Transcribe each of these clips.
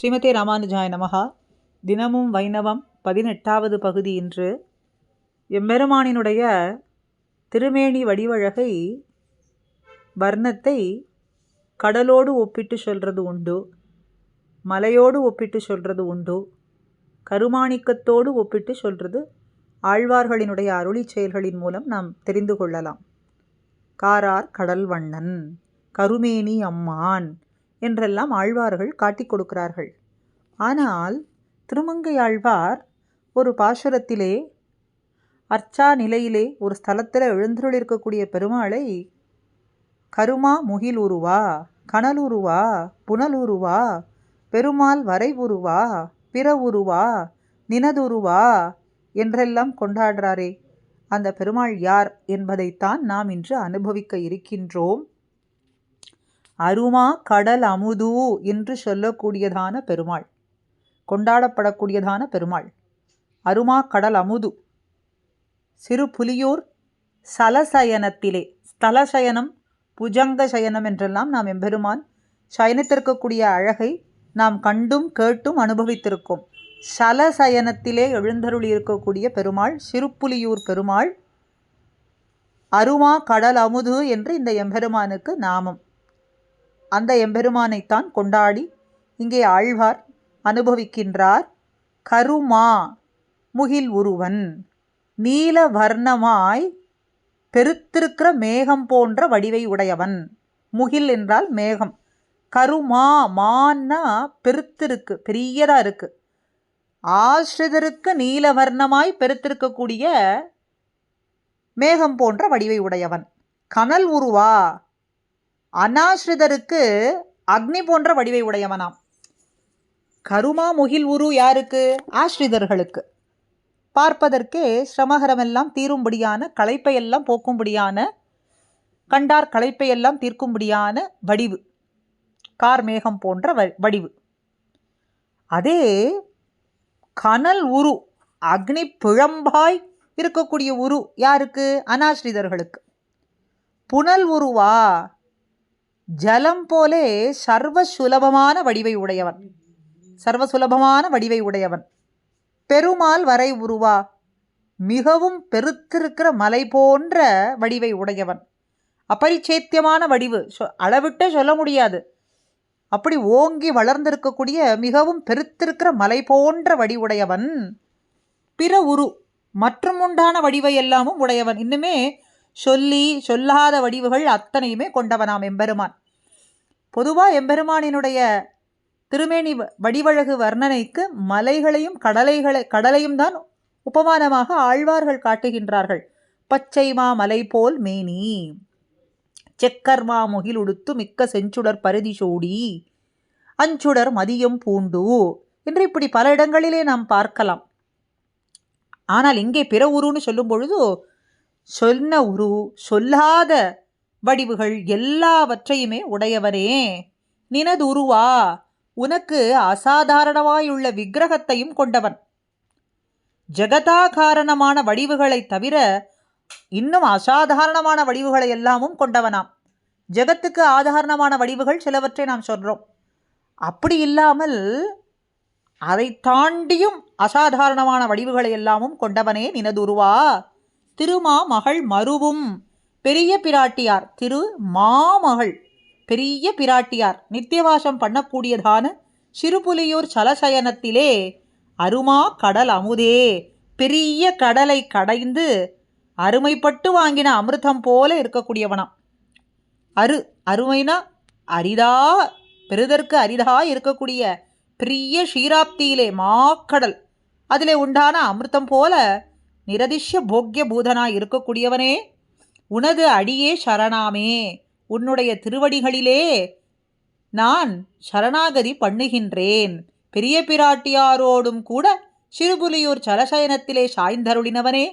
ஸ்ரீமதே ராமானுஜாய நமஹா. தினமும் வைணவம் 18வது பகுதி. இன்று எம்பெருமானினுடைய திருமேனி வடிவழகை வர்ணத்தை கடலோடு ஒப்பிட்டு சொல்கிறது உண்டு, மலையோடு ஒப்பிட்டு சொல்கிறது உண்டு, கருமாணிக்கத்தோடு ஒப்பிட்டு சொல்கிறது ஆழ்வார்களினுடைய அருளி செயல்களின் மூலம் நாம் தெரிந்து கொள்ளலாம். காரார் கடல் வண்ணன், கருமேனி அம்மான் என்றெல்லாம் ஆழ்வார்கள் காட்டிக் கொடுக்கிறார்கள். ஆனால் திருமங்கை ஆழ்வார் ஒரு பாசுரத்திலே அர்ச்சா நிலையிலே ஒரு ஸ்தலத்தில் எழுந்தருளிருக்கக்கூடிய பெருமாளை கருமா முகில் உருவா, கனல் உருவா, புனல் உருவா, பெருமாள் வரை உருவா, பிற உருவா, நினதுருவா என்றெல்லாம் கொண்டாடுறாரே, அந்த பெருமாள் யார் என்பதைத்தான் நாம் இன்று அனுபவிக்க இருக்கின்றோம். அருமா கடல் அமுது என்று சொல்லக்கூடியதான பெருமாள், கொண்டாடப்படக்கூடியதான பெருமாள் அருமா கடல் அமுது. சிறு புலியூர் சலசயனத்திலே, ஸ்தலசயனம் புஜங்க சயனம் என்றெல்லாம் நாம் எம்பெருமான் சயனித்திருக்கக்கூடிய அழகை நாம் கண்டும் கேட்டும் அனுபவித்திருக்கோம். சலசயனத்திலே எழுந்தருளி இருக்கக்கூடிய பெருமாள் சிறுப்புலியூர் பெருமாள், அருமா கடல் அமுது என்று இந்த எம்பெருமானுக்கு நாமம். அந்த எம்பெருமானைத்தான் கொண்டாடி இங்கே ஆழ்வார் அனுபவிக்கின்றார். கருமா முகில் உருவன், நீல வர்ணமாய் பெருத்திருக்கிற மேகம் போன்ற வடிவை உடையவன். முகில் என்றால் மேகம், கருமா மான்னா பெருத்திருக்கு, பெரியதா இருக்கு. ஆஸ்ரிதருக்கு நீலவர்ணமாய் பெருத்திருக்கக்கூடிய மேகம் போன்ற வடிவை உடையவன். கனல் உருவா, அனாஸ்ரிதருக்கு அக்னி போன்ற வடிவை உடையவனாம். கருமா முகில் உரு யாருக்கு? ஆஸ்ரிதர்களுக்கு. பார்ப்பதற்கே சிரமகரமெல்லாம் தீரும்படியான, களைப்பையெல்லாம் போக்கும்படியான, கண்டார் களைப்பையெல்லாம் தீர்க்கும்படியான வடிவு, கார்மேகம் போன்ற வடிவு. அதே கனல் உரு, அக்னி பிழம்பாய் இருக்கக்கூடிய உரு யாருக்கு? அனாஸ்ரிதர்களுக்கு. புனல் உருவா, ஜலம் போலே சர்வ சுலபமான வடிவை உடையவன், சர்வசுலபமான வடிவை உடையவன். பெருமாள் வரை உருவா, மிகவும் பெருத்திருக்கிற மலை போன்ற வடிவை உடையவன். அபரிச்சேத்தியமான வடிவு, அளவிட்டே சொல்ல முடியாது, அப்படி ஓங்கி வளர்ந்திருக்கக்கூடிய மிகவும் பெருத்திருக்கிற மலை போன்ற வடிவுடையவன். பிற உரு, மற்றும் உண்டான வடிவை எல்லாமும் உடையவன். இன்னுமே சொல்லி சொல்லாத வடிவுகள் அத்தனையுமே கொண்டவனாம் எம்பெருமான். பொதுவாக எம்பெருமானினுடைய திருமேனி வடிவழகு வர்ணனைக்கு மலைகளையும் கடலையும் தான் உபமானமாக ஆழ்வார்கள் காட்டுகின்றார்கள். பச்சைமா மலை போல் மேனி, செக்கர்மா முகில் உடுத்து மிக்க செஞ்சுடர் பருதி சூடி, அஞ்சுடர் மதியம் பூண்டு என்று இப்படி பல இடங்களிலே நாம் பார்க்கலாம். ஆனால் இங்கே பிற உருன்னு சொல்லும் பொழுது சொன்ன உரு, சொல்லாத வடிவுகள் எல்லாவற்றையுமே உடையவனே. நினது உருவா, உனக்கு அசாதாரணமாயுள்ள விக்கிரகத்தையும் கொண்டவன். ஜெகதாகாரணமான வடிவுகளை தவிர இன்னும் அசாதாரணமான வடிவுகளை எல்லாமும் கொண்டவனாம். ஜெகத்துக்கு ஆதாரணமான வடிவுகள் சிலவற்றை நாம் சொல்கிறோம். அப்படி இல்லாமல் அதை தாண்டியும் அசாதாரணமான வடிவுகளை எல்லாமும் கொண்டவனே நினதுருவா. திருமா மகள் மருவும் பெரிய பிராட்டியார், திரு மாமகள் பெரிய பிராட்டியார் நித்தியவாசம் பண்ணக்கூடியதான சிறுபுலியூர் சலசயனத்திலே அருமா கடல் அமுதே, பெரிய கடலை கடைந்து அருமைப்பட்டு வாங்கின அமிர்தம் போல இருக்கக்கூடியவனாம். அருமைனா அரிதா, பெருதற்கு அரிதா இருக்கக்கூடிய பெரிய ஷீராப்தியிலே மாக்கடல், அதிலே உண்டான அமிர்தம் போல நிரதிஷ்ய போக்கிய பூதனாய் இருக்கக்கூடியவனே, உனது அடியே சரணாமே, உன்னுடைய திருவடிகளிலே நான் சரணாகதி பண்ணுகின்றேன். பெரிய பிராட்டியாரோடும் கூட சிறுபுலியூர் சலசயனத்திலே சாய்ந்தருளினவனே,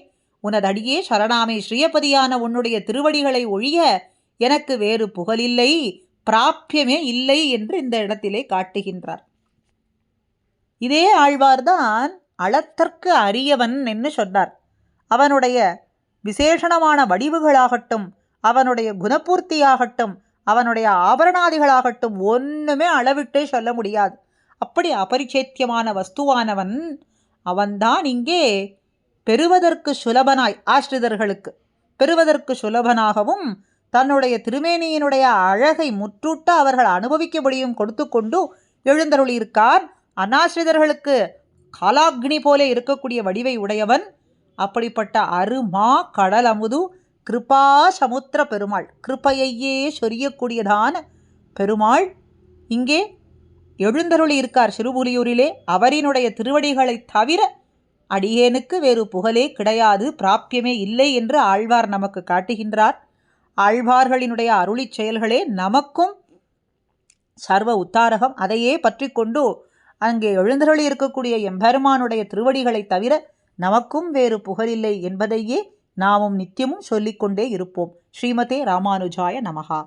உனதடியே சரணாமே, ஸ்ரீயபதியான உன்னுடைய திருவடிகளை ஒழிய எனக்கு வேறு புகழில்லை, பிராப்பியமே இல்லை என்று இந்த இடத்திலே காட்டுகின்றார். இதே ஆழ்வார்தான் அளத்தற்கு அரியவன் என்று சொன்னார். அவனுடைய விசேஷணமான வடிவுகளாகட்டும், அவனுடைய குணபூர்த்தியாகட்டும், அவனுடைய ஆபரணாதிகளாகட்டும் ஒன்றுமே அளவிட்டே சொல்ல முடியாது. அப்படி அபரிச்சேத்தியமான வஸ்துவானவன் அவன்தான் இங்கே பெறுவதற்கு சுலபனாய், ஆஸ்ரிதர்களுக்கு பெறுவதற்கு சுலபனாகவும் தன்னுடைய திருமேனியினுடைய அழகை முற்றூட்ட அவர்கள் அனுபவிக்கபடியும் கொடுத்து கொண்டு எழுந்தருளியிருக்கார். அநாசிரிதர்களுக்கு காலாக்னி போல இருக்கக்கூடிய வடிவை உடையவன். அப்படிப்பட்ட அருமா கடல் அமுது கிருபா சமுத்திர பெருமாள், கிருப்பையே சொரியக்கூடியதான பெருமாள் இங்கே எழுந்தருளி இருக்கார் சிறுபுலியூரிலே. அவரினுடைய திருவடிகளை தவிர அடியேனுக்கு வேறு புகழே கிடையாது, பிராப்பியமே இல்லை என்று ஆழ்வார் நமக்கு காட்டுகின்றார். ஆழ்வார்களினுடைய அருளி செயல்களே நமக்கும் சர்வ உத்தாரகம். அதையே பற்றி கொண்டு அங்கே எழுந்தருளி இருக்கக்கூடிய எம்பெருமானுடைய திருவடிகளை தவிர நமக்கும் வேறு புகழில்லை என்பதையே நாமும் நித்தியமும் சொல்லிக்கொண்டே இருப்போம். ஸ்ரீமதே ராமானுஜாய நமஹா.